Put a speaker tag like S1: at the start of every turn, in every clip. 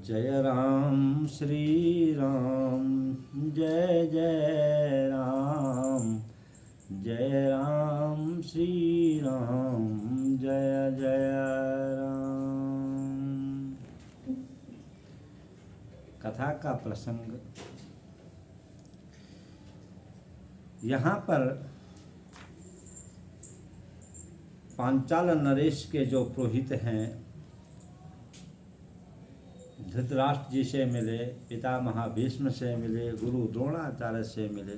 S1: जय राम श्री राम, जय जय राम श्री राम, जय जय राम। कथा का प्रसंग यहाँ पर पांचाल नरेश के जो पुरोहित हैं धृतराष्ट्र जी से मिले, पितामह भीष्म से मिले, गुरु द्रोणाचार्य से मिले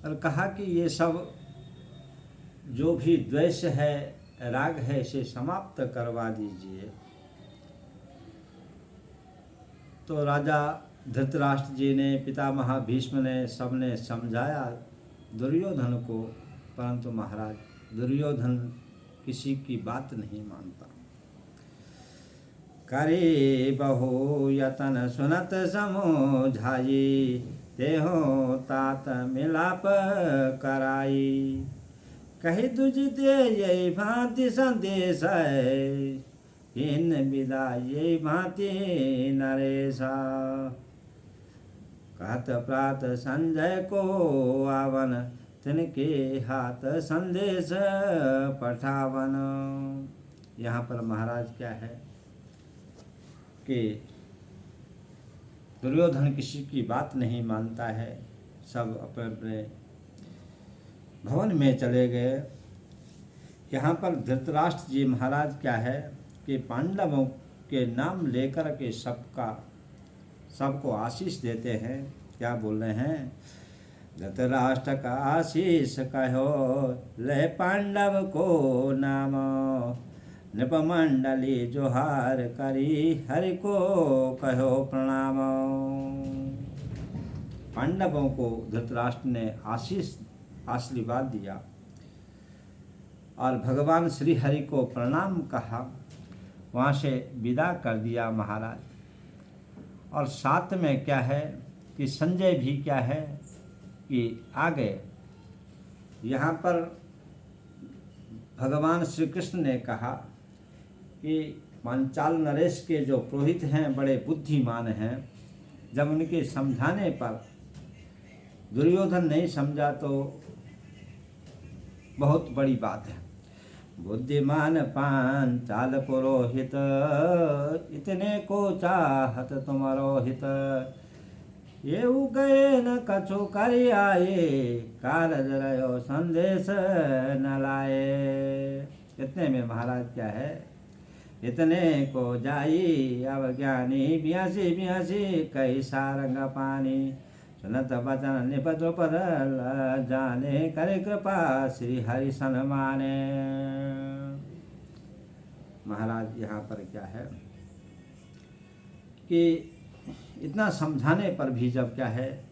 S1: और कहा कि ये सब जो भी द्वेष है, राग है, इसे समाप्त करवा दीजिए। तो राजा धृतराष्ट्र जी ने, पितामह भीष्म ने, सबने समझाया दुर्योधन को, परंतु महाराज दुर्योधन किसी की बात नहीं मानता। करे बहु यतन सुनत समझाई, देहो तात मिलाप कराई। कही दुजिते यही भांति संदेश है, इन विदा यही भांति नरेशा। कहत प्रात संजय को आवन, तिनके हाथ संदेश पठावन। यहाँ पर महाराज क्या है कि दुर्योधन किसी की बात नहीं मानता है। सब अपने अपने भवन में चले गए। यहाँ पर धृतराष्ट्र जी महाराज क्या है कि पांडवों के नाम लेकर के सबको आशीष देते हैं। क्या बोल रहे हैं? धृतराष्ट्र का आशीष कहो, ले पांडव को नाम। नृपमंडली जोहार करी, हरि को कहो प्रणाम। पांडवों को धृतराष्ट्र ने आशीर्वाद दिया और भगवान श्री हरि को प्रणाम कहा, वहाँ से विदा कर दिया महाराज। और साथ में क्या है कि संजय भी क्या है कि आ गए। यहाँ पर भगवान श्री कृष्ण ने कहा कि पांचाल नरेश के जो पुरोहित हैं बड़े बुद्धिमान हैं। जब उनके समझाने पर दुर्योधन नहीं समझा तो बहुत बड़ी बात है। बुद्धिमान पांचाल पुरोहित, इतने को चाहत तुमरो हित। ये गए न कछु कर आए, कारज रहो संदेश न लाए। इतने में महाराज क्या है, इतने को जाई अवज्ञानी, बियासी बियासी कई सारंग पानी। सुनत बचन निपत पर जाने, करे कृपा श्री हरि सन्माने। महाराज यहाँ पर क्या है कि इतना समझाने पर भी जब क्या है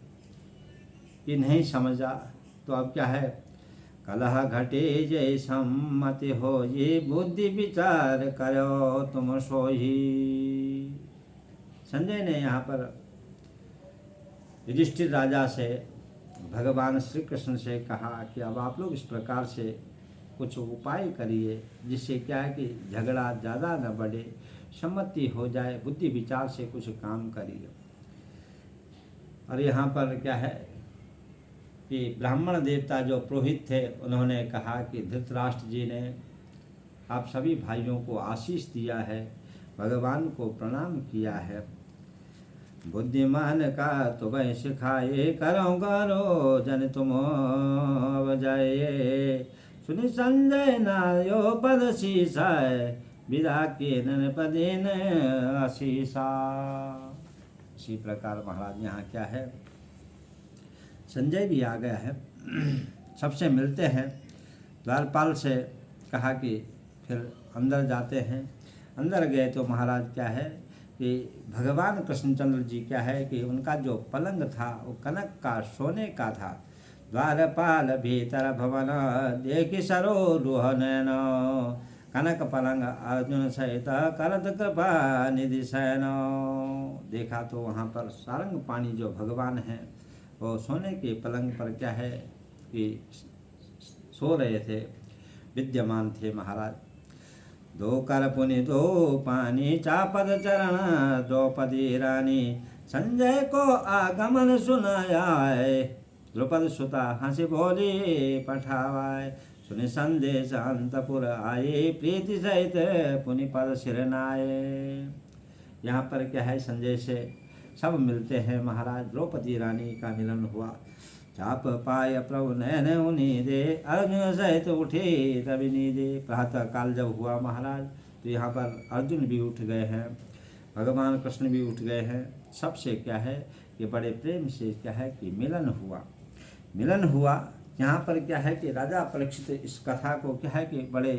S1: कि नहीं समझा, तो अब क्या है, कलह घटे जय सम्मति हो, ये बुद्धि विचार करो तुम सोही। संजय ने यहाँ पर युधिष्ठिर राजा से, भगवान श्री कृष्ण से कहा कि अब आप लोग इस प्रकार से कुछ उपाय करिए जिससे क्या है कि झगड़ा ज़्यादा न बढ़े, सम्मति हो जाए, बुद्धि विचार से कुछ काम करिए। और यहाँ पर क्या है कि ब्राह्मण देवता जो पुरोहित थे उन्होंने कहा कि धृतराष्ट्र जी ने आप सभी भाइयों को आशीष दिया है, भगवान को प्रणाम किया है। बुद्धिमान का तुम्हें सिखाए, करो करो जन तुम जाए। सुनि संजय नायो पद शीसाय, विदा के नृपदीन आशीषा। इसी प्रकार महाराज यहाँ क्या है, संजय भी आ गया है। सबसे मिलते हैं। द्वारपाल से कहा कि फिर अंदर जाते हैं। अंदर गए तो महाराज क्या है कि भगवान कृष्णचंद्र जी क्या है कि उनका जो पलंग था वो कनक का, सोने का था। द्वारपाल भीतर भवन, देखी सरो रुह नैन। कनक पलंग अर्जुन सहित, करत कृपा निधि शयन। देखा तो वहाँ पर सारंग पानी जो भगवान हैं वो सोने के पलंग पर क्या है कि सो रहे थे, विद्यमान थे महाराज। दो कर पुनि दो पानी चापद चरण द्रौपदी रानी संजय को आगमन सुनाया है। द्रुपद सुता हंसी बोली पठावाय सुनि संदेश अंतपुर आए प्रीति सहित पुनि पद सिरनाए। यहाँ पर क्या है, संजय से सब मिलते हैं महाराज। द्रौपदी रानी का मिलन हुआ। चाप पाय प्रभु नयन उन्हीं दे अर्जुन सहित उठे तभी नीदे। प्रातः काल जब हुआ महाराज तो यहाँ पर अर्जुन भी उठ गए हैं, भगवान कृष्ण भी उठ गए हैं। सबसे क्या है कि बड़े प्रेम से क्या है कि मिलन हुआ। यहाँ पर क्या है कि राजा परीक्षित इस कथा को क्या है कि बड़े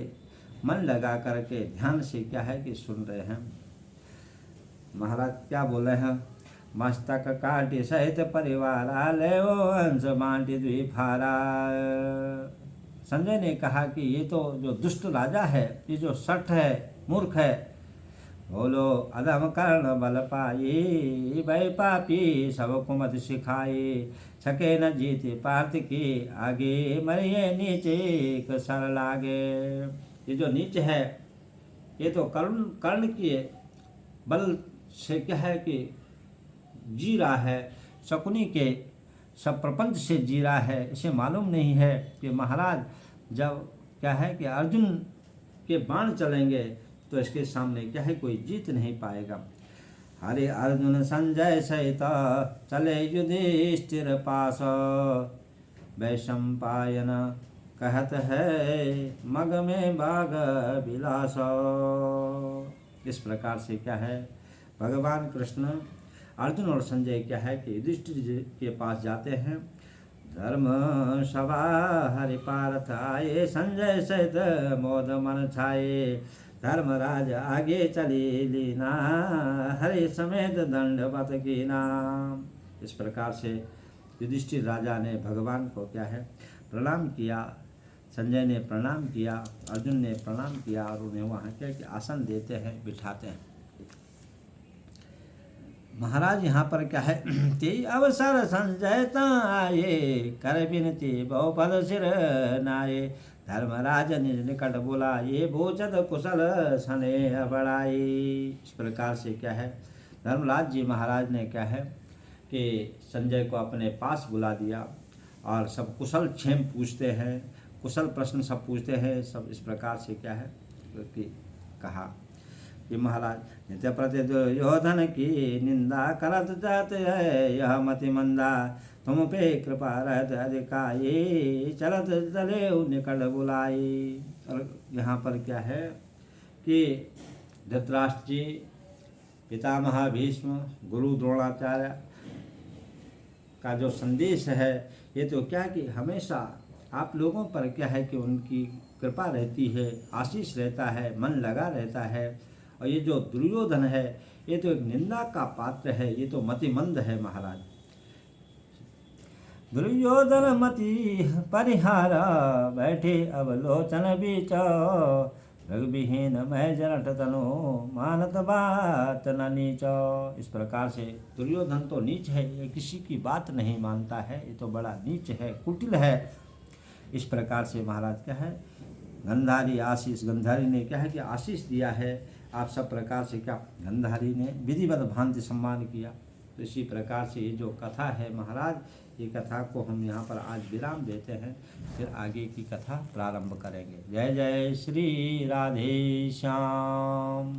S1: मन लगा करके ध्यान से क्या है कि सुन रहे हैं। महाराज क्या बोले हैं, मस्तक काटे सहित परिवार आले ओ अंश बांटी द्विफारा। संजय ने कहा कि ये तो जो दुष्ट राजा है, ये जो सठ है, मूर्ख है, बोलो अधम कर्ण बल पाई भय पापी सब कुमत सिखाए। सके न जीते पार्थ के आगे मरिए नीचे सर लागे। ये जो नीच है ये तो कर्ण के बल से क्या है कि जी रहा है, शकुनी के सब प्रपंच से जी रहा है। इसे मालूम नहीं है कि महाराज जब क्या है कि अर्जुन के बाण चलेंगे तो इसके सामने क्या है कोई जीत नहीं पाएगा। हरे अर्जुन संजय सहित चले युधिष्ठिर पास वैशंपायन कहत है मग में बाग विलास। इस प्रकार से क्या है भगवान कृष्ण अर्जुन और संजय क्या है कि युधिष्ठिर जी के पास जाते हैं। धर्म सभा हरिपारथ आए संजय सहित मोद मन छाए। धर्मराज आगे चली लीना हरि समेत दंडवत की नाम। इस प्रकार से युधिष्ठिर राजा ने भगवान को क्या है प्रणाम किया। संजय ने प्रणाम किया, अर्जुन ने प्रणाम किया और उन्हें वहाँ क्या कि आसन देते हैं, बिठाते हैं। महाराज यहाँ पर क्या है ते अवसर संजय आए कर बिनती बहुपद सिर नाये। धर्मराज निज निकट बोला ये भोजद कुशल सने बढ़ाई। इस प्रकार से क्या है धर्मराज जी महाराज ने क्या है कि संजय को अपने पास बुला दिया और सब कुशल क्षेम पूछते हैं, कुशल प्रश्न सब पूछते हैं। सब इस प्रकार से क्या है कि कहा कि महाराज नित्य प्रति दुर्योधन की निंदा करत जाते है यह मति मंदा। तुम पे कृपा रहत अधिकाई चलत चले निकट बुलाई। और यहाँ पर क्या है कि धृतराष्ट्र जी, पितामह भीष्म, गुरु द्रोणाचार्य का जो संदेश है ये तो क्या कि हमेशा आप लोगों पर क्या है कि उनकी कृपा रहती है, आशीष रहता है, मन लगा रहता है। और ये जो दुर्योधन है ये तो एक निंदा का पात्र है, ये तो मतिमंद है महाराज। दुर्योधन मति परिहारा बैठे अवलोचन बीच रघुविहीन मैं जनट तनु मानत बात न नीच। इस प्रकार से दुर्योधन तो नीच है, ये किसी की बात नहीं मानता है, ये तो बड़ा नीच है, कुटिल है। इस प्रकार से महाराज क्या है गंधारी आशीष, गंधारी ने क्या है कि आशीष दिया है। आप सब प्रकार से क्या गंधारी ने विधिवत भांति सम्मान किया। तो इसी प्रकार से ये जो कथा है महाराज, ये कथा को हम यहाँ पर आज विराम देते हैं, फिर आगे की कथा प्रारंभ करेंगे। जय जय श्री राधे श्याम।